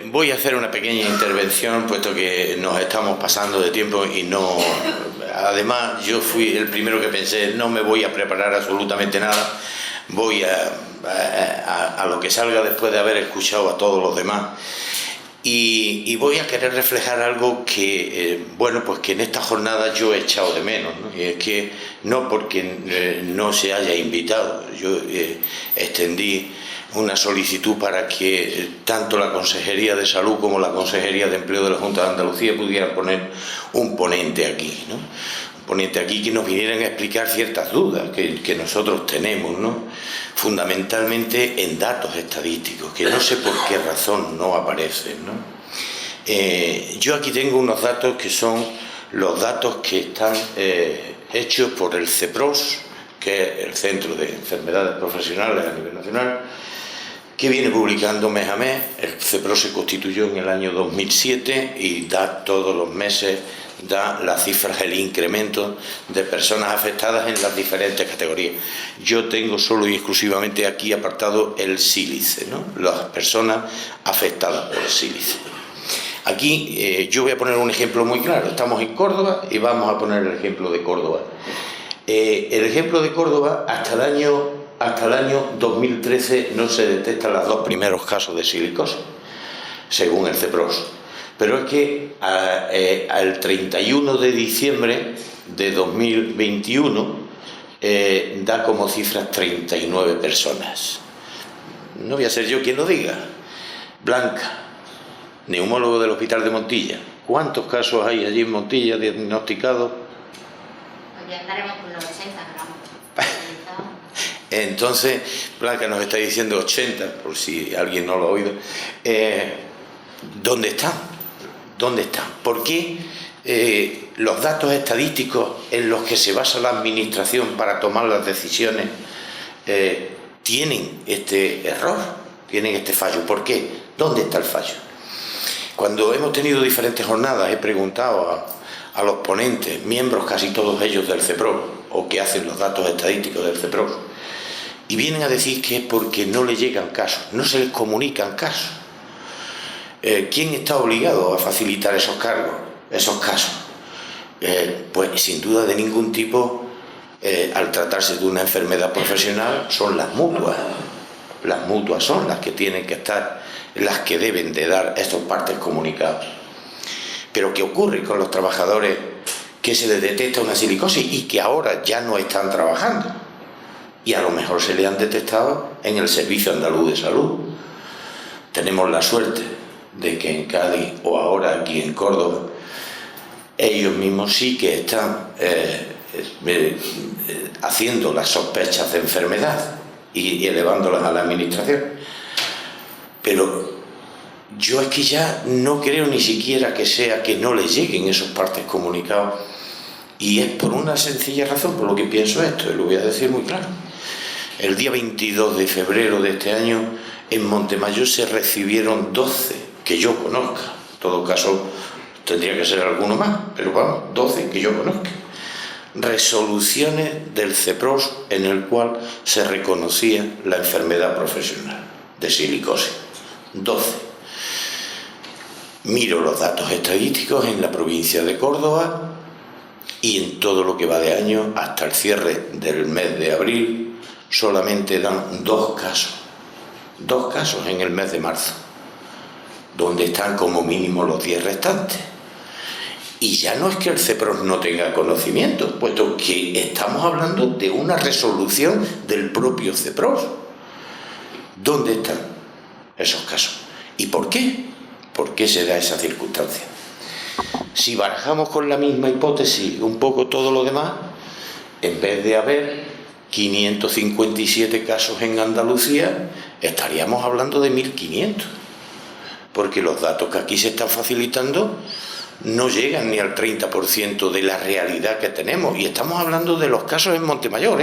Voy a hacer una pequeña intervención, puesto que nos estamos pasando de tiempo y no... Además, yo fui el primero que pensé, no me voy a preparar absolutamente nada, voy a lo que salga después de haber escuchado a todos los demás. Y voy a querer reflejar algo que, bueno, pues que en esta jornada yo he echado de menos, ¿no? Y es que no porque no se haya invitado, yo extendí una solicitud para que tanto la Consejería de Salud como la Consejería de Empleo de la Junta de Andalucía pudieran poner un ponente aquí, ¿no? Un ponente aquí que nos vinieran a explicar ciertas dudas que nosotros tenemos, ¿no? Fundamentalmente en datos estadísticos, que no sé por qué razón no aparecen, ¿no? Yo aquí tengo unos datos que son los datos que están hechos por el CEPROS, que es el Centro de Enfermedades Profesionales a nivel nacional, que viene publicando mes a mes. El CEPROS se constituyó en el año 2007 y da todos los meses, da las cifras, el incremento de personas afectadas en las diferentes categorías. Yo tengo solo y exclusivamente aquí apartado el sílice, ¿no? Las personas afectadas por el sílice. Aquí yo voy a poner un ejemplo muy claro. Estamos en Córdoba y vamos a poner el ejemplo de Córdoba. El ejemplo de Córdoba, hasta el año 2013 no se detectan los dos primeros casos de silicosis, según el CEPROS. Pero es que al 31 de diciembre de 2021 da como cifras 39 personas. No voy a ser yo quien lo diga. Blanca, neumólogo del Hospital de Montilla. ¿Cuántos casos hay allí en Montilla diagnosticados? Pues ya estaremos con los 80, gramos. Entonces, Blanca nos está diciendo 80, por si alguien no lo ha oído. ¿Dónde están? ¿Dónde están? ¿Por qué los datos estadísticos en los que se basa la Administración para tomar las decisiones tienen este error, tienen este fallo? ¿Por qué? ¿Dónde está el fallo? Cuando hemos tenido diferentes jornadas he preguntado a los ponentes, miembros casi todos ellos del CEPROS, o que hacen los datos estadísticos del CEPROS, y vienen a decir que es porque no les llegan casos, no se les comunican casos. ¿Quién está obligado a facilitar esos casos? Pues sin duda de ningún tipo, al tratarse de una enfermedad profesional, son las mutuas. Las mutuas son las que tienen que estar, las que deben de dar estos partes comunicados. Pero ¿qué ocurre con los trabajadores que se les detecta una silicosis y que ahora ya no están trabajando? Y a lo mejor se le han detectado en el Servicio Andaluz de Salud. Tenemos la suerte de que en Cádiz o ahora aquí en Córdoba ellos mismos sí que están haciendo las sospechas de enfermedad y elevándolas a la Administración. Pero yo es que ya no creo ni siquiera que sea que no les lleguen esos partes comunicados, y es por una sencilla razón por lo que pienso esto, y lo voy a decir muy claro. El día 22 de febrero de este año en Montemayor se recibieron 12, que yo conozca, en todo caso tendría que ser alguno más, pero vamos, 12 que yo conozca, resoluciones del CEPROS en el cual se reconocía la enfermedad profesional de silicosis. 12. Miro los datos estadísticos en la provincia de Córdoba y en todo lo que va de año hasta el cierre del mes de abril solamente dan 2 casos. 2 casos en el mes de marzo, donde están como mínimo los 10 restantes. Y ya no es que el CEPROS no tenga conocimiento, puesto que estamos hablando de una resolución del propio CEPROS. ¿Dónde están esos casos? ¿Y por qué? ¿Por qué se da esa circunstancia? Si barajamos con la misma hipótesis un poco todo lo demás, en vez de haber 557 casos en Andalucía, estaríamos hablando de 1500, porque los datos que aquí se están facilitando no llegan ni al 30% de la realidad que tenemos, y estamos hablando de los casos en Montemayor,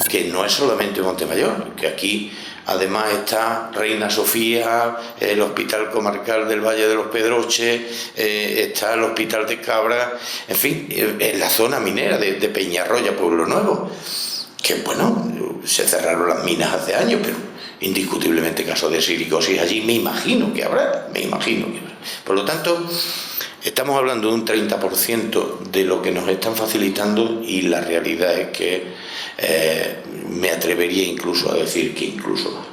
que no es solamente Montemayor, que aquí además está Reina Sofía, el Hospital Comarcal del Valle de los Pedroches, está el Hospital de Cabra, en fin, en la zona minera de Peñarroya, Pueblo Nuevo, que bueno, se cerraron las minas hace años, pero indiscutiblemente casos de silicosis allí, me imagino que habrá. Por lo tanto, estamos hablando de un 30% de lo que nos están facilitando, y la realidad es que me atrevería incluso a decir que incluso más.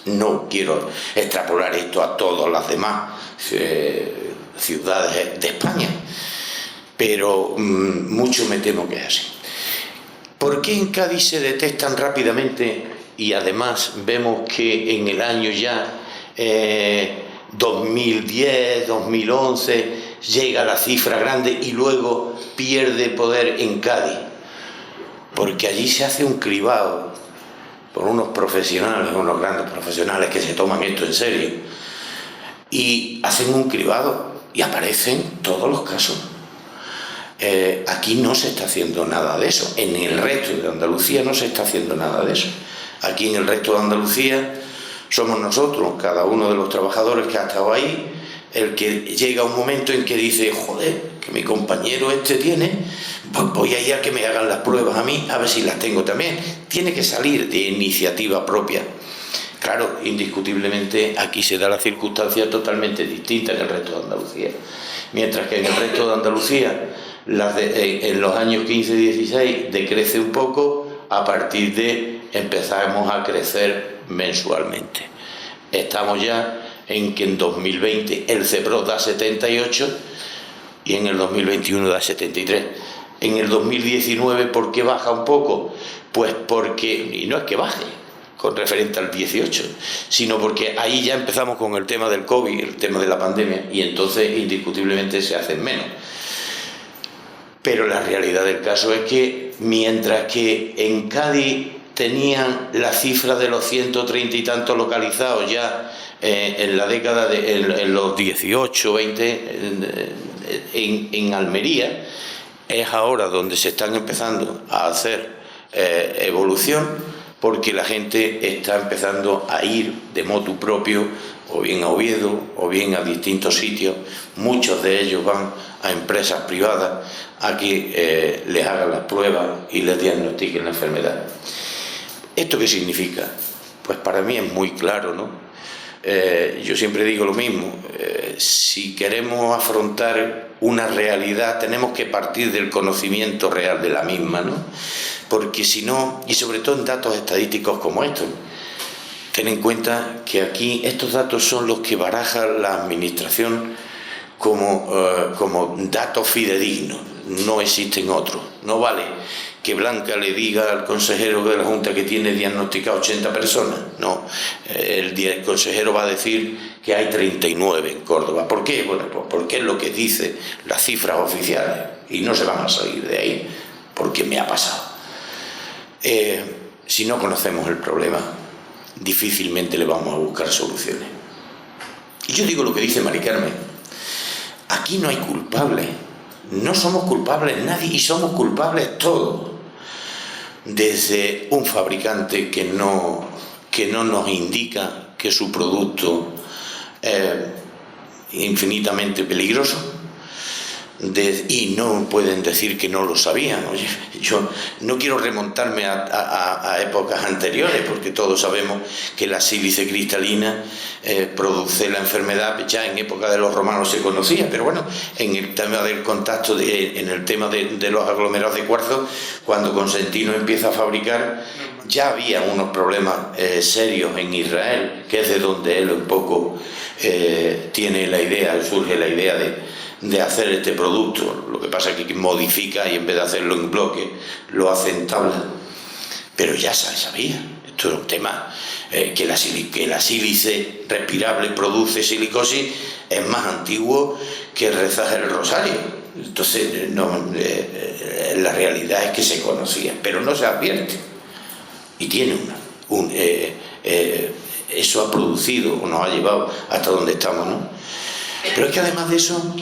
No quiero extrapolar esto a todas las demás ciudades de España, pero mucho me temo que es así. ¿Por qué en Cádiz se detectan rápidamente y además vemos que en el año ya 2010, 2011 llega la cifra grande y luego pierde poder en Cádiz? Porque allí se hace un cribado por unos profesionales, unos grandes profesionales que se toman esto en serio, y hacen un cribado y aparecen todos los casos. Aquí no se está haciendo nada de eso. En el resto de Andalucía no se está haciendo nada de eso. Aquí en el resto de Andalucía somos nosotros, cada uno de los trabajadores que ha estado ahí, el que llega un momento en que dice, joder, que mi compañero este tiene, pues voy a ir a que me hagan las pruebas a mí, a ver si las tengo también. Tiene que salir de iniciativa propia. Claro, indiscutiblemente aquí se da la circunstancia totalmente distinta en el resto de Andalucía. Mientras que en el resto de Andalucía, en los años 15-16 decrece un poco, a partir de empezamos a crecer mensualmente. Estamos ya en que en 2020 el CEPROS da 78 y en el 2021 da 73. En el 2019, ¿por qué baja un poco? Pues porque, y no es que baje con referente al 18, sino porque ahí ya empezamos con el tema del COVID, el tema de la pandemia, y entonces indiscutiblemente se hacen menos. Pero la realidad del caso es que mientras que en Cádiz tenían la cifra de los 130 y tantos localizados ya en la década en los 18, 20, en Almería, es ahora donde se están empezando a hacer evolución, porque la gente está empezando a ir de motu propio, o bien a Oviedo, o bien a distintos sitios. Muchos de ellos van a empresas privadas a que les hagan las pruebas y les diagnostiquen la enfermedad. ¿Esto qué significa? Pues para mí es muy claro, ¿no? Yo siempre digo lo mismo, si queremos afrontar una realidad tenemos que partir del conocimiento real de la misma, ¿no? Porque si no, y sobre todo en datos estadísticos como estos, ten en cuenta que aquí estos datos son los que baraja la administración como datos fidedignos, no existen otros. No vale que Blanca le diga al consejero de la Junta que tiene diagnosticado 80 personas, no, el consejero va a decir que hay 39 en Córdoba. ¿Por qué? Bueno, pues porque es lo que dice las cifras oficiales y no se van a salir de ahí, porque me ha pasado. Si no conocemos el problema, difícilmente le vamos a buscar soluciones. Y yo digo lo que dice Mari Carmen, aquí no hay culpables, no somos culpables nadie y somos culpables todos. Desde un fabricante que no nos indica que su producto es infinitamente peligroso, y no pueden decir que no lo sabían. Oye, yo no quiero remontarme a épocas anteriores, porque todos sabemos que la sílice cristalina produce la enfermedad. Ya en época de los romanos se conocía, pero bueno, en el tema del contacto, en el tema de los aglomerados de cuarzo, cuando Constantino empieza a fabricar, ya había unos problemas serios en Israel, que es de donde él un poco tiene la idea, surge la idea de hacer este producto. Lo que pasa es que modifica y en vez de hacerlo en bloque lo hace en tabla, pero ya se sabía. Esto es un tema que la sílice respirable produce silicosis, es más antiguo que rezar el rosario. Entonces la realidad es que se conocía, pero no se advierte, y tiene eso ha producido o nos ha llevado hasta donde estamos, ¿no? Pero es que además de eso,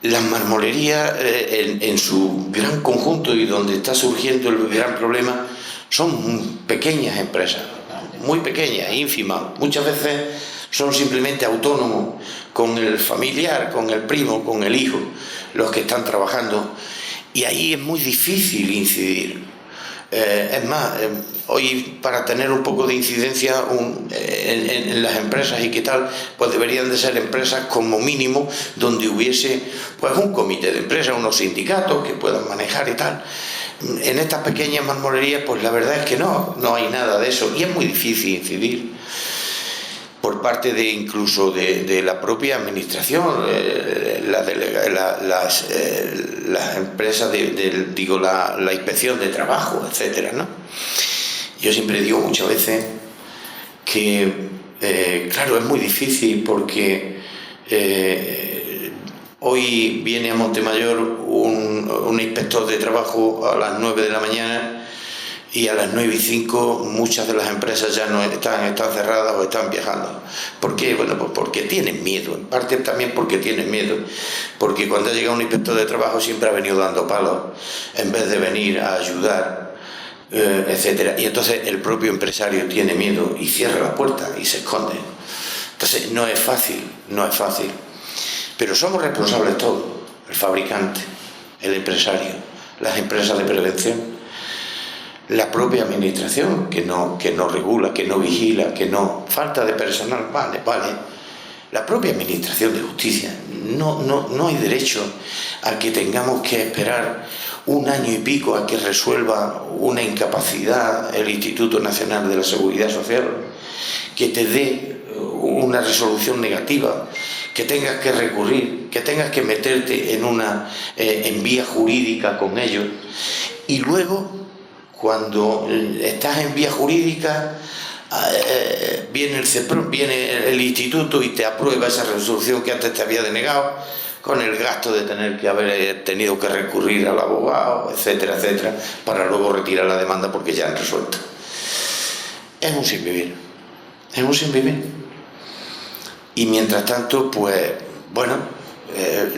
las marmolerías en su gran conjunto, y donde está surgiendo el gran problema, son pequeñas empresas, muy pequeñas, ínfimas. Muchas veces son simplemente autónomos, con el familiar, con el primo, con el hijo, los que están trabajando, y ahí es muy difícil incidir. Es más, hoy para tener un poco de incidencia en las empresas y qué tal, pues deberían de ser empresas como mínimo donde hubiese pues un comité de empresa, unos sindicatos que puedan manejar y tal. En estas pequeñas marmolerías pues la verdad es que no hay nada de eso y es muy difícil incidir por parte de incluso de la propia administración, las empresas digo la inspección de trabajo, etcétera, ¿no? Yo siempre digo muchas veces que claro, es muy difícil porque hoy viene a Montemayor un inspector de trabajo a las 9 de la mañana y a las 9:05 muchas de las empresas ya no están cerradas o están viajando. ¿Por qué? Bueno, pues porque tienen miedo, en parte también porque tienen miedo, porque cuando ha llegado un inspector de trabajo siempre ha venido dando palos en vez de venir a ayudar, etcétera. Y entonces el propio empresario tiene miedo y cierra la puerta y se esconde. Entonces no es fácil, pero somos responsables todos, el fabricante, el empresario, las empresas de prevención, la propia administración que no regula, que no vigila, que no... Falta de personal, vale. La propia administración de justicia. No hay derecho a que tengamos que esperar 1 año y pico a que resuelva una incapacidad el Instituto Nacional de la Seguridad Social, que te dé una resolución negativa, que tengas que recurrir, que tengas que meterte en vía jurídica con ellos y luego... Cuando estás en vía jurídica, viene el CEPRON, viene el instituto y te aprueba esa resolución que antes te había denegado, con el gasto de tener que haber tenido que recurrir al abogado, etcétera, para luego retirar la demanda porque ya han resuelto. Es un sinvivir. Y mientras tanto, pues, bueno,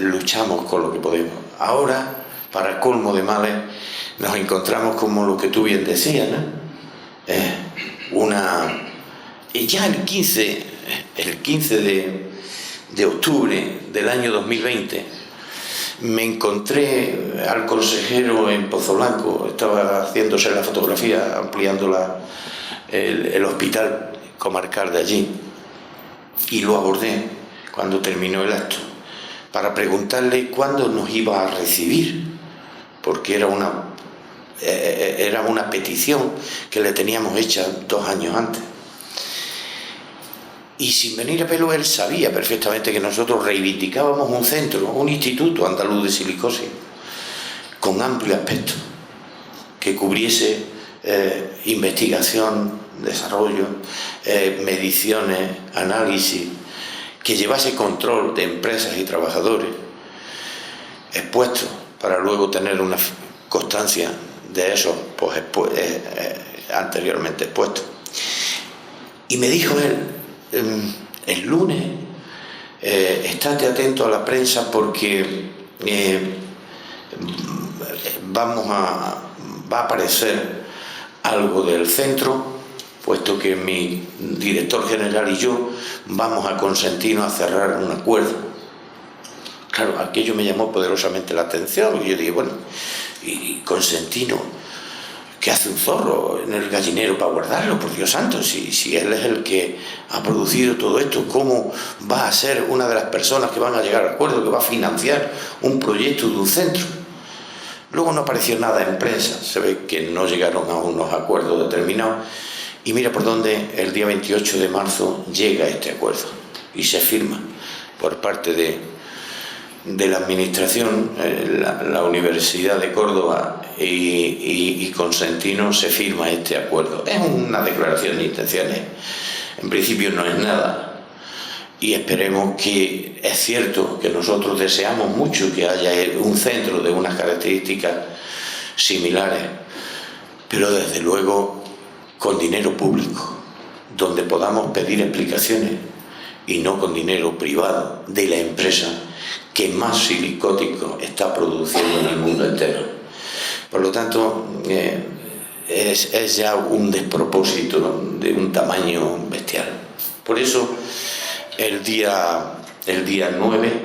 luchamos con lo que podemos. Ahora, para el colmo de males, nos encontramos como lo que tú bien decías, ¿no? Ya el 15 de octubre del año 2020 me encontré al consejero en Pozo Blanco, estaba haciéndose la fotografía, ampliando el hospital comarcal de allí, y lo abordé cuando terminó el acto para preguntarle cuándo nos iba a recibir, porque era una petición que le teníamos hecha 2 años antes. Y sin venir a pelo, él sabía perfectamente que nosotros reivindicábamos un centro, un instituto andaluz de silicosis, con amplio aspecto, que cubriese investigación, desarrollo, mediciones, análisis, que llevase control de empresas y trabajadores expuestos para luego tener una constancia de esos anteriormente expuestos. Y me dijo él, el lunes, estate atento a la prensa porque va a aparecer algo del centro, puesto que mi director general y yo vamos a consentirnos a cerrar un acuerdo. Claro, aquello me llamó poderosamente la atención y yo dije, bueno, y Consentino, ¿qué hace un zorro en el gallinero para guardarlo? Por Dios santo, si él es el que ha producido todo esto, ¿cómo va a ser una de las personas que van a llegar al acuerdo, que va a financiar un proyecto de un centro? Luego no apareció nada en prensa, se ve que no llegaron a unos acuerdos determinados, y mira por dónde el día 28 de marzo llega este acuerdo y se firma por parte de la administración, la Universidad de Córdoba y Consentino, se firma este acuerdo. Es una declaración de intenciones, en principio no es nada, y esperemos que, es cierto que nosotros deseamos mucho que haya un centro de unas características similares, pero desde luego con dinero público, donde podamos pedir explicaciones y no con dinero privado de la empresa que más silicóticos está produciendo en el mundo entero. Por lo tanto, es ya un despropósito de un tamaño bestial. Por eso, el día 9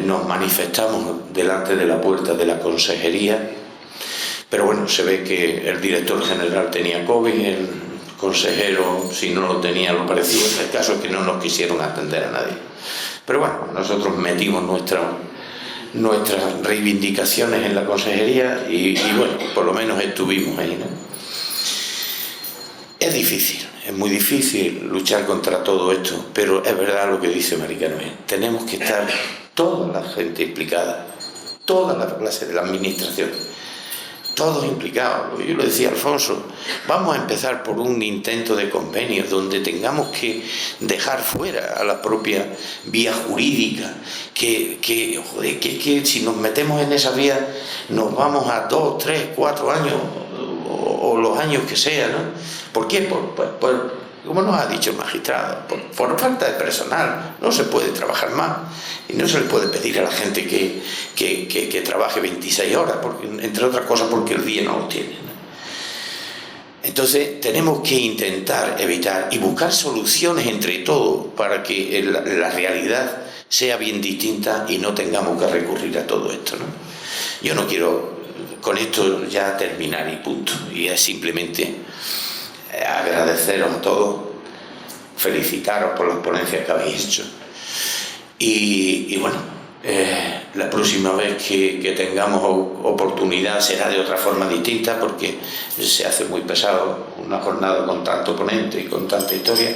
nos manifestamos delante de la puerta de la consejería Pero bueno, se ve que el director general tenía COVID, el consejero, si no lo tenía, lo parecía. El caso es que no nos quisieron atender a nadie. Pero bueno, nosotros metimos nuestras reivindicaciones en la consejería y bueno, por lo menos estuvimos ahí, ¿no? Es difícil, es muy difícil luchar contra todo esto, pero es verdad lo que dice Mari Carmen. Tenemos que estar toda la gente implicada, toda la clase de la administración, todos implicados. Yo lo decía Alfonso, vamos a empezar por un intento de convenio donde tengamos que dejar fuera a la propia vía jurídica, que si nos metemos en esa vía nos vamos a 2, 3, 4 años o los años que sea, ¿no? ¿Por qué? Como nos ha dicho el magistrado, por falta de personal. No se puede trabajar más y no se le puede pedir a la gente que trabaje 26 horas, porque, entre otras cosas porque el día no lo tiene, ¿no? Entonces tenemos que intentar evitar y buscar soluciones entre todos para que la realidad sea bien distinta y no tengamos que recurrir a todo esto, ¿no? Yo no quiero con esto ya terminar y punto, y es simplemente agradeceros a todos, felicitaros por las ponencias que habéis hecho y bueno, la próxima vez que tengamos oportunidad será de otra forma distinta, porque se hace muy pesado una jornada con tanto ponente y con tanta historia.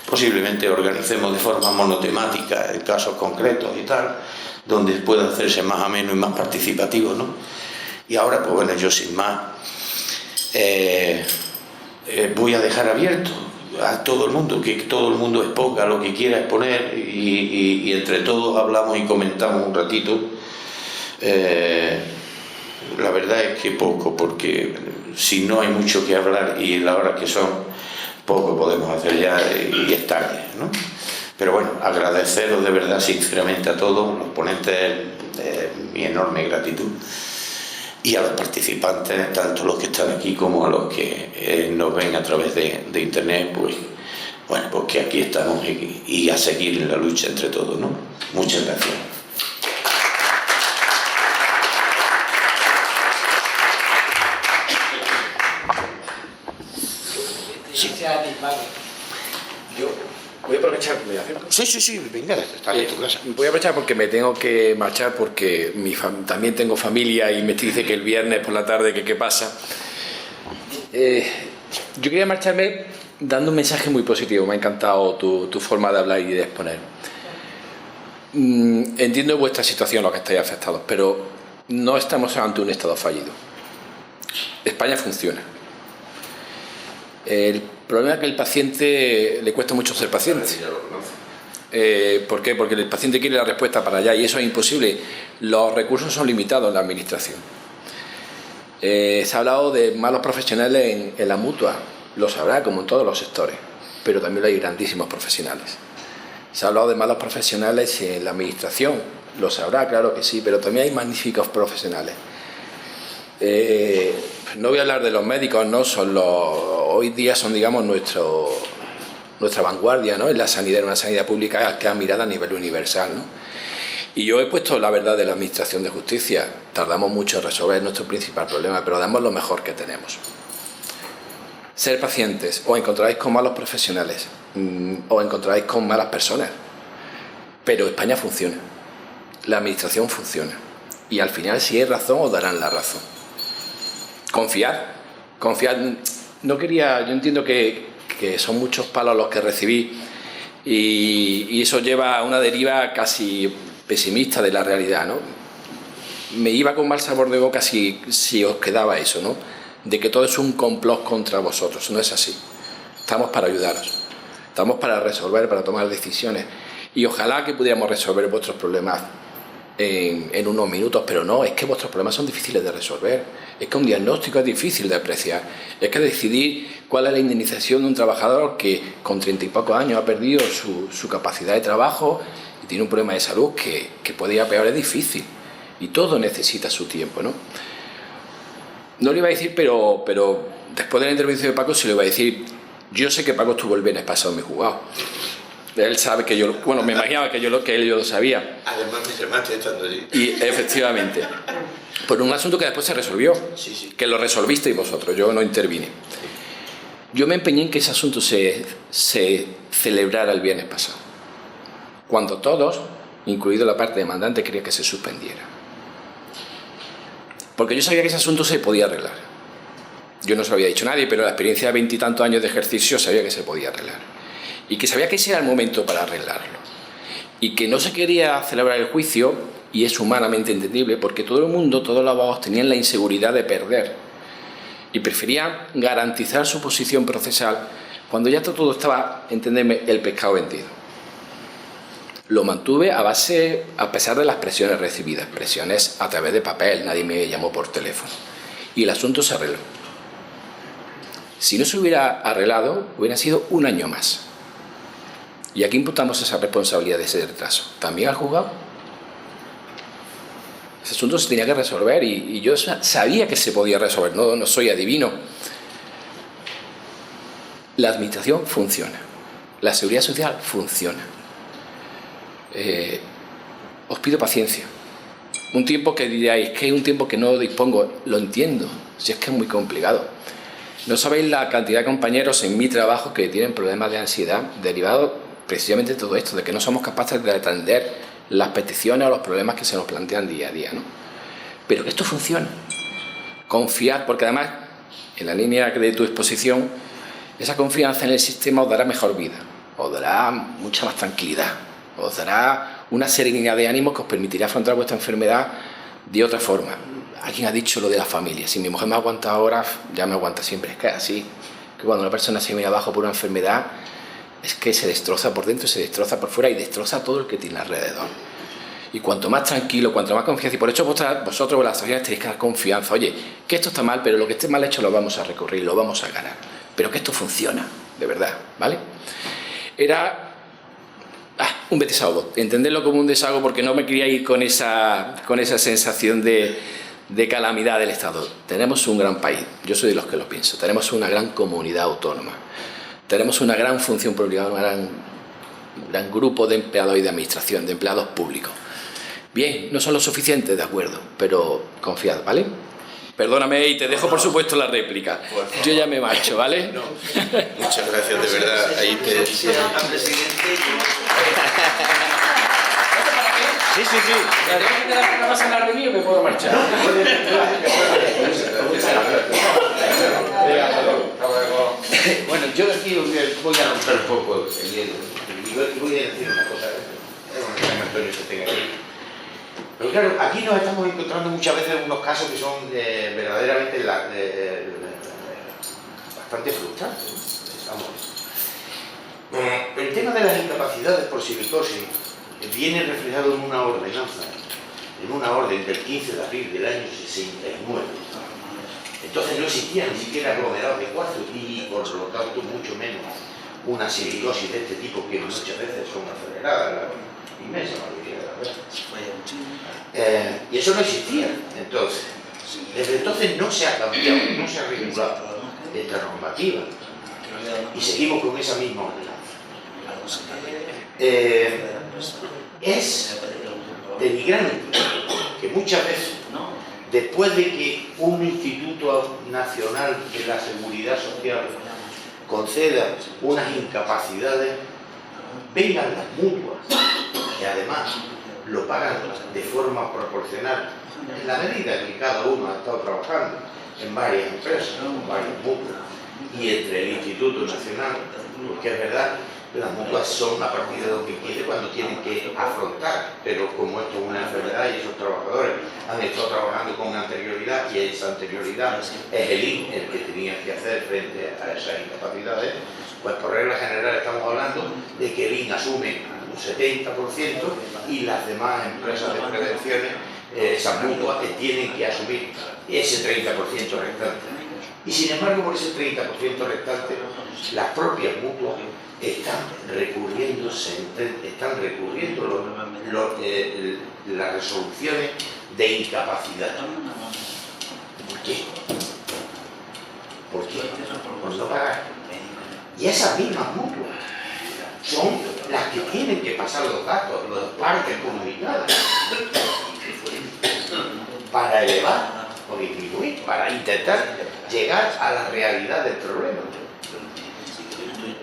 Posiblemente organicemos de forma monotemática en casos concretos y tal, donde pueda hacerse más ameno y más participativo, ¿no? Y ahora, pues bueno, yo sin más voy a dejar abierto a todo el mundo, que todo el mundo exponga lo que quiera exponer y entre todos hablamos y comentamos un ratito. La verdad es que poco, porque si no hay mucho que hablar y la hora que son, poco podemos hacer ya y es tarde, ¿no? Pero bueno, agradeceros de verdad sinceramente a todos los ponentes, mi enorme gratitud. Y a los participantes, tanto los que están aquí como a los que nos ven a través de internet, pues bueno, pues que aquí estamos y a seguir en la lucha entre todos, ¿no? Muchas gracias. Sí. Yo voy a aprovechar, ¿me acerco? Sí, venga, está en tu casa. Voy a aprovechar porque me tengo que marchar, porque también tengo familia y me dice que el viernes por la tarde que qué pasa. Yo quería marcharme dando un mensaje muy positivo. Me ha encantado tu forma de hablar y de exponer. Entiendo vuestra situación, los que estáis afectados, pero no estamos ante un Estado fallido. España funciona. El problema es que el paciente le cuesta mucho ser paciente. ¿Por qué? Porque el paciente quiere la respuesta para allá y eso es imposible. Los recursos son limitados en la administración. Se ha hablado de malos profesionales en la mutua, lo sabrá, como en todos los sectores, pero también hay grandísimos profesionales. Se ha hablado de malos profesionales en la administración, lo sabrá, claro que sí, pero también hay magníficos profesionales. No voy a hablar de los médicos, ¿no? Hoy día son, digamos, nuestra vanguardia, ¿no? En la sanidad, en una sanidad pública que ha mirado a nivel universal, ¿no? Y yo he puesto la verdad de la administración de justicia. Tardamos mucho en resolver nuestro principal problema, pero damos lo mejor que tenemos. Ser pacientes, os encontraréis con malos profesionales, os encontraréis con malas personas, pero España funciona, la administración funciona, y al final, si hay razón, os darán la razón. Confiar. Yo entiendo que son muchos palos los que recibí y eso lleva a una deriva casi pesimista de la realidad, ¿no? Me iba con mal sabor de boca si os quedaba eso, ¿no? De que todo es un complot contra vosotros. No es así. Estamos para ayudaros, estamos para resolver, para tomar decisiones, y ojalá que pudiéramos resolver vuestros problemas en unos minutos, pero no, es que vuestros problemas son difíciles de resolver, es que un diagnóstico es difícil de apreciar, es que decidir cuál es la indemnización de un trabajador que con 30 y pocos años ha perdido su capacidad de trabajo y tiene un problema de salud que puede ir a peor, es difícil, y todo necesita su tiempo, ¿no? No lo iba a decir, pero después de la intervención de Paco se lo iba a decir. Yo sé que Paco estuvo el viernes pasado en mi juzgado. Él sabe que yo, bueno, me imaginaba que él lo sabía. Además, mi hermano está estando allí. Y efectivamente. por un asunto que después se resolvió, Sí. que lo resolvisteis vosotros, yo no intervine. Yo me empeñé en que ese asunto se celebrara el viernes pasado, cuando todos, incluido la parte demandante, quería que se suspendiera. Porque yo sabía que ese asunto se podía arreglar. Yo no se lo había dicho a nadie, pero la experiencia de 20 y tantos años de ejercicio sabía que se podía arreglar. Y que sabía que ese era el momento para arreglarlo. Y que no se quería celebrar el juicio, y es humanamente entendible, porque todo el mundo, todos los abogados tenían la inseguridad de perder. Y preferían garantizar su posición procesal cuando ya todo estaba, entendedme, el pescado vendido. Lo mantuve a pesar de las presiones recibidas, presiones a través de papel, nadie me llamó por teléfono. Y el asunto se arregló. Si no se hubiera arreglado, hubiera sido un año más. ¿Y aquí imputamos esa responsabilidad de ese retraso? ¿También al juzgado? Ese asunto se tenía que resolver y yo sabía que se podía resolver, no soy adivino. La administración funciona, la seguridad social funciona. Os pido paciencia. Un tiempo que diráis que es un tiempo que no dispongo, lo entiendo, si es que es muy complicado. No sabéis la cantidad de compañeros en mi trabajo que tienen problemas de ansiedad derivados precisamente de todo esto, de que no somos capaces de atender las peticiones o los problemas que se nos plantean día a día, ¿no? Pero que esto funciona. Confiad, porque además, en la línea de tu exposición, esa confianza en el sistema os dará mejor vida, os dará mucha más tranquilidad, os dará una serenidad de ánimo que os permitirá afrontar vuestra enfermedad de otra forma. Alguien ha dicho lo de la familia. Si mi mujer me aguanta ahora, ya me aguanta siempre. Es que es así, que cuando una persona se viene abajo por una enfermedad, es que se destroza por dentro, se destroza por fuera y destroza todo el que tiene alrededor. Y cuanto más tranquilo, cuanto más confianza, y por eso vosotros las asociaciones tenéis que dar confianza. Oye, que esto está mal, pero lo que esté mal hecho lo vamos a recurrir, lo vamos a ganar. Pero que esto funciona, de verdad, ¿vale? Era un desahogo, entenderlo como un desahogo, porque no me quería ir con esa sensación de calamidad del Estado. Tenemos un gran país, yo soy de los que lo pienso, tenemos una gran comunidad autónoma, tenemos una gran función pública, un gran grupo de empleados y de administración, de empleados públicos. Bien, no son lo suficientes, de acuerdo, pero confiad, ¿vale? Perdóname y te dejo, por supuesto, la réplica. Yo ya me marcho, ¿vale? No. Muchas gracias, de verdad. Ahí te... Señor presidente. Sí. ¿Me tengo que quedar una más en la reunión y me puedo marchar? Bueno, yo aquí voy a romper un poco el hielo y voy a decir una cosa. Es bueno que Antonio se tenga aquí. Pero claro, aquí nos estamos encontrando muchas veces unos casos que son verdaderamente bastante frustrantes, ¿no? El tema de las incapacidades por silicosis viene reflejado en una ordenanza, en una orden del 15 de abril del año 69. Entonces no existía ni siquiera aglomerado de cuarto y por lo tanto mucho menos una silicosis de este tipo que muchas veces son aceleradas, la inmensa mayoría de las veces. Y eso no existía entonces. Desde entonces no se ha cambiado, no se ha regulado esta normativa y seguimos con esa misma ordenanza. Es denigrante que muchas veces, después de que un Instituto Nacional de la Seguridad Social conceda unas incapacidades, vengan las mutuas, que además lo pagan de forma proporcional, en la medida que cada uno ha estado trabajando en varias empresas, en varias mutuas, y entre el Instituto Nacional, porque es verdad, las mutuas son a partir de 2015 cuando tienen que afrontar, pero como esto es una enfermedad y esos trabajadores han estado trabajando con anterioridad y esa anterioridad es el IN el que tenía que hacer frente a esas incapacidades, pues por regla general estamos hablando de que el IN asume un 70% y las demás empresas de prevenciones, esas mutuas, tienen que asumir ese 30% restante. Y sin embargo, por ese 30% restante, las propias mutuas están recurriendo las resoluciones de incapacidad. ¿Por qué? ¿Por qué? Por no pagar. Y esas mismas mutuas son las que tienen que pasar los datos, las partes comunicadas. para elevar o disminuir, para intentar llegar a la realidad del problema.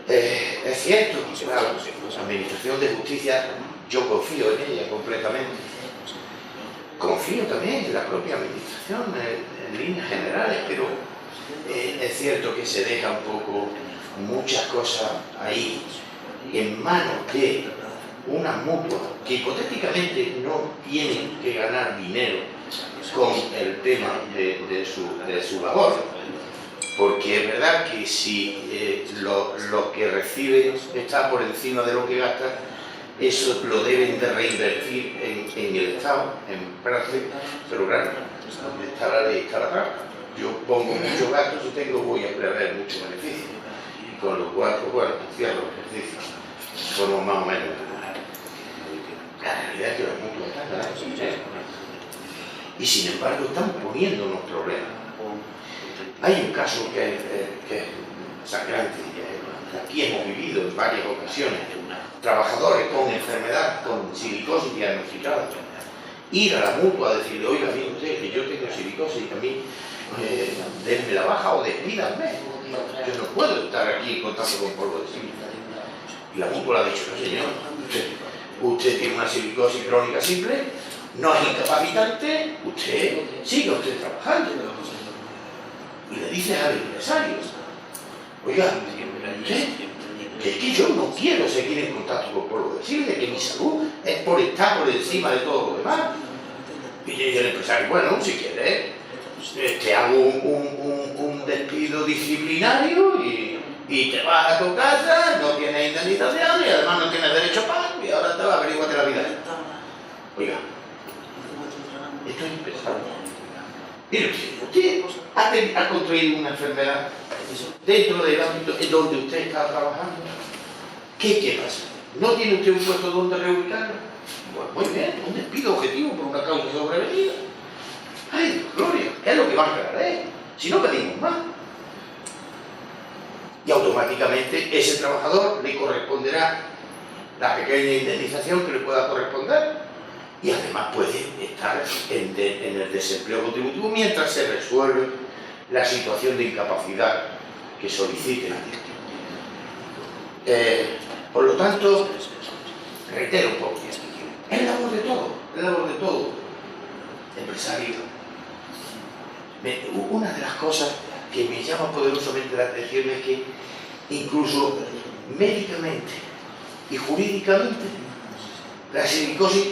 Es cierto, la Administración de Justicia, yo confío en ella completamente. Confío también en la propia Administración en líneas generales, pero es cierto que se deja un poco muchas cosas ahí en manos de una mutua que hipotéticamente no tienen que ganar dinero con el tema de su labor, porque es verdad que si lo que reciben está por encima de lo que gastan, eso lo deben de reinvertir en el Estado, en parte, pero claro, donde está la ley está la trampa. Yo pongo muchos gastos y voy a prever muchos beneficios, y con lo cual, pues bueno, cierro los ejercicios, somos más o menos. La realidad es que los mutuos están ganando dinero, y sin embargo están poniendo unos problemas. Hay un caso que es sangrante, que aquí hemos vivido en varias ocasiones, trabajadores con enfermedad, con silicosis diagnosticada, ir a la mutua a decirle, oiga, mire usted, que yo tengo silicosis y a mí denme la baja o despídanme, yo no puedo estar aquí en contacto con polvo de sílice. Y la mutua le ha dicho, no señor, usted tiene una silicosis crónica simple, no es incapacitante, usted siga trabajando. Y le dice al empresario, oiga, usted, que es que yo no quiero seguir en contacto con polvo de sílice, que mi salud es está por encima de todo lo demás. Y el empresario, bueno, si quiere, te hago un despido disciplinario y te vas a tu casa, no tienes indemnización y además no tienes derecho a pago y ahora te va a averiguarte la vida. Oiga, esto es impensable. Mire, usted ha contraído una enfermedad dentro del ámbito en donde usted está trabajando. ¿Qué pasa? ¿No tiene usted un puesto donde reubicarlo? Pues muy bien, un despido objetivo por una causa sobrevenida. ¡Ay, gloria! Es lo que va a esperar, si no pedimos más. Y automáticamente ese trabajador le corresponderá la pequeña indemnización que le pueda corresponder y además puede estar en el desempleo contributivo mientras se resuelve la situación de incapacidad que solicite. Por lo tanto, reitero un poco, es labor de todo, empresario. Una de las cosas que me llama poderosamente la atención es que incluso médicamente y jurídicamente la silicosis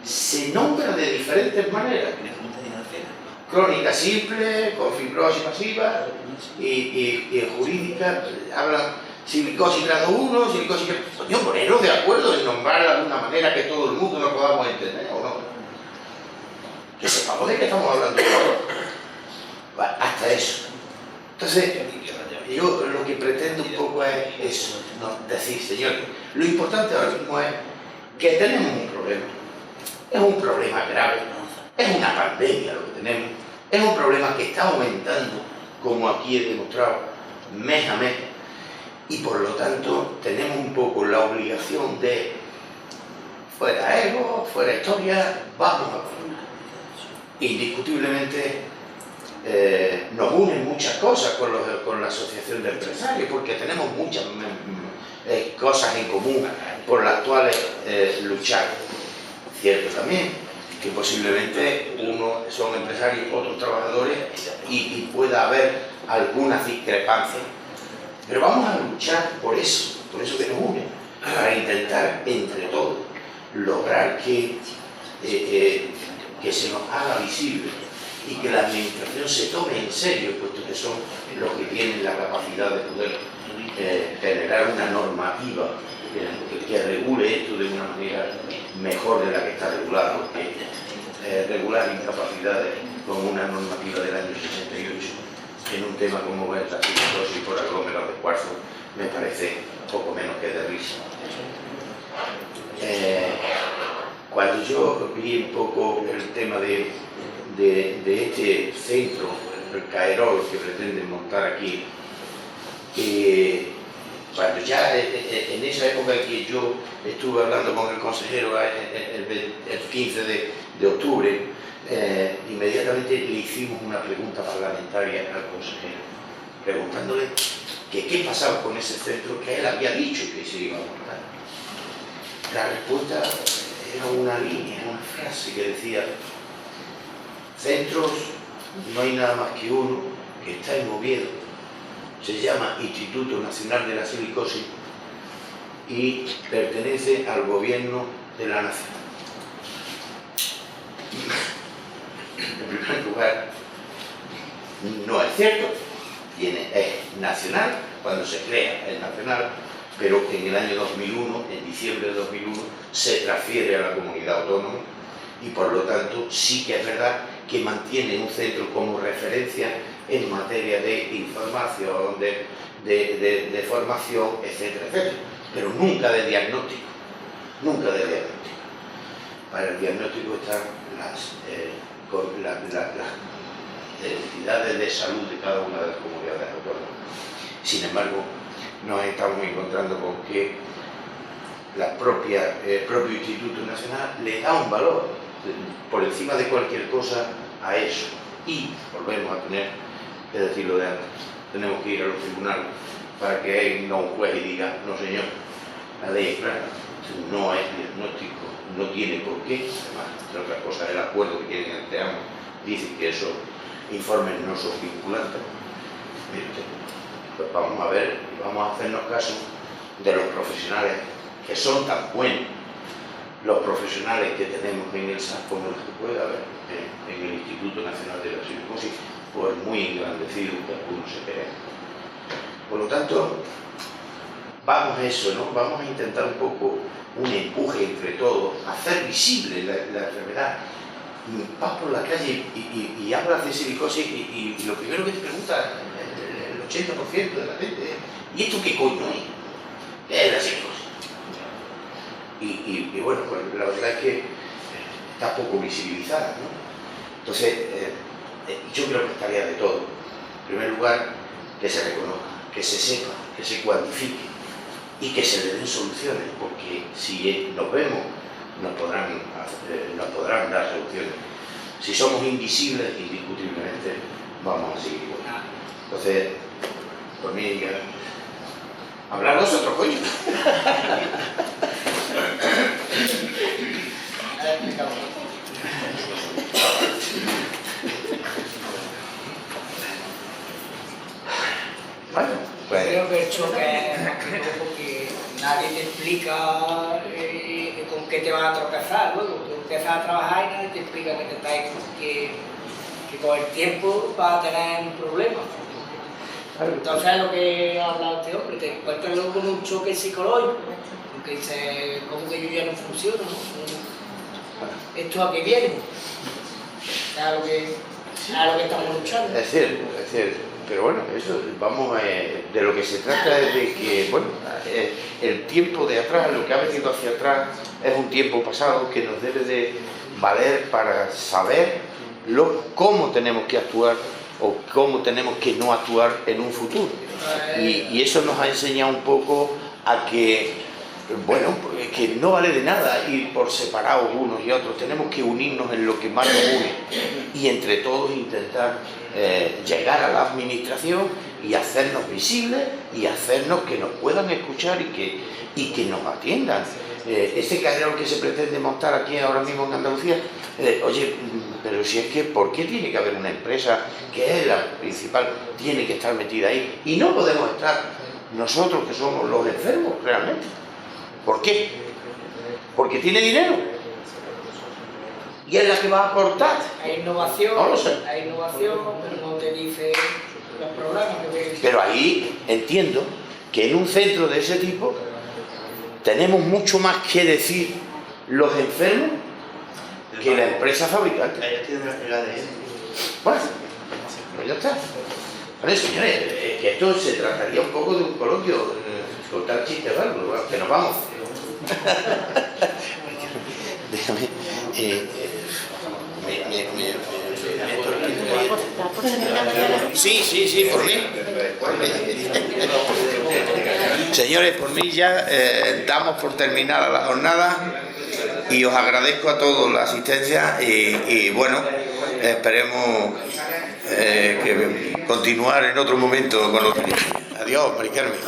se nombra de diferentes maneras. Crónica simple, con fibrosis masiva y en jurídica hablan silicosis grado 1, silicosis... Coño, poneros de acuerdo en nombrarla de una manera que todo el mundo lo podamos entender, ¿o no? Que sepamos de qué estamos hablando. Hasta eso. Entonces, yo lo que pretendo un poco es eso, ¿no? Decir, señor, lo importante ahora mismo es que tenemos un problema. Es un problema grave, es una pandemia lo que tenemos, es un problema que está aumentando, como aquí he demostrado, mes a mes, y por lo tanto tenemos un poco la obligación de, fuera ego, fuera historia, vamos a vacunar. Indiscutiblemente nos unen muchas cosas con la Asociación de Empresarios, porque tenemos muchas cosas en común por las cuales luchar. Cierto también que posiblemente unos son empresarios, otros trabajadores y pueda haber algunas discrepancias. Pero vamos a luchar por eso que nos une, para intentar entre todos lograr que se nos haga visible y que la administración se tome en serio, puesto que son los que tienen la capacidad de poder generar una normativa que regule esto de una manera mejor de la que está regulado, porque regular incapacidades con una normativa del año 68 en un tema como es la silicosis por aglomerados de cuarzo me parece poco menos que de risa. Cuando yo vi un poco el tema de este centro, el Caerol que pretenden montar aquí, cuando ya en esa época que yo estuve hablando con el consejero el 15 de octubre, inmediatamente le hicimos una pregunta parlamentaria al consejero, preguntándole que qué pasaba con ese centro que él había dicho que se iba a montar. La respuesta era una línea, una frase que decía: centros, no hay nada más que uno, que está en Oviedo, se llama Instituto Nacional de la Silicosis y pertenece al gobierno de la nación. En primer lugar, no es cierto, es nacional, cuando se crea es nacional, pero en el año 2001, en diciembre de 2001, se transfiere a la comunidad autónoma y por lo tanto sí que es verdad que mantiene un centro como referencia en materia de información, de formación, etcétera, etcétera, pero nunca de diagnóstico, nunca de diagnóstico. Para el diagnóstico están las entidades de salud de cada una de las comunidades autónomas. Sin embargo, nos estamos encontrando con que el propio Instituto Nacional le da un valor por encima de cualquier cosa a eso. Y volvemos a tener que decirlo de antes, tenemos que ir a los tribunales para que no un juez y diga: no señor, la ley es clara, no es diagnóstico, no tiene por qué. Además, entre otras cosas, el acuerdo que tienen entre ambos dice que esos informes no son vinculantes. Mire usted, pues vamos a ver, vamos a hacernos caso de los profesionales que son tan buenos, los profesionales que tenemos en el SAS como los que puede haber en el Instituto Nacional de la Silicosis, por muy engrandecido que algunos se crean. Por lo tanto, vamos a eso, ¿no? Vamos a intentar un poco un empuje entre todos, hacer visible la enfermedad. Vas por la calle y hablas de silicosis y lo primero que te pregunta el 80% de la gente es: ¿y esto qué coño es? ¿Qué es la silicosis? Y bueno, pues la verdad es que está poco visibilizada, ¿no? Entonces, yo creo que es tarea de todo. En primer lugar, que se reconozca, que se sepa, que se cuantifique y que se le den soluciones, porque si nos vemos, nos podrán dar soluciones. Si somos invisibles, indiscutiblemente vamos a seguir igual. Entonces, por mí, hablar vosotros, coño. Bueno, pues... Creo que el choque es porque nadie te explica con qué te vas a tropezar luego. Tú empiezas a trabajar y nadie te explica que con el tiempo vas a tener un problema. Entonces, lo que ha hablado este hombre, te encuentras luego con un choque psicológico, porque dices, ¿cómo que yo ya no funciono? ¿No? ¿Esto a qué viene? Es a lo que estamos luchando. Es cierto, pero bueno, eso, vamos de lo que se trata es de que, bueno, el tiempo de atrás, lo que ha venido hacia atrás, es un tiempo pasado que nos debe de valer para saber cómo tenemos que actuar o cómo tenemos que no actuar en un futuro. Y eso nos ha enseñado un poco a que, bueno, que no vale de nada ir por separados unos y otros, tenemos que unirnos en lo que más nos une y entre todos intentar llegar a la administración y hacernos visibles y hacernos que nos puedan escuchar y que nos atiendan. Este carrero que se pretende montar aquí ahora mismo en Andalucía, oye, pero si es que, ¿por qué tiene que haber una empresa que es la principal, tiene que estar metida ahí? Y no podemos estar nosotros que somos los enfermos realmente. ¿Por qué? Porque tiene dinero. Y es la que va a aportar. Hay innovación, no lo sé. Hay innovación, pero no te dice los programas que ves. Pero ahí entiendo que en un centro de ese tipo tenemos mucho más que decir los enfermos que la empresa fabricante. Ella tiene una pegada de él. Bueno, pues ya está. Vale, señores, que esto se trataría un poco de un coloquio, contar chistes o algo, que nos vamos. Déjame. Sí, por mí. Señores, por mí ya damos por terminada la jornada y os agradezco a todos la asistencia y bueno, esperemos que continuar en otro momento con los... Adiós, Mari Carmen.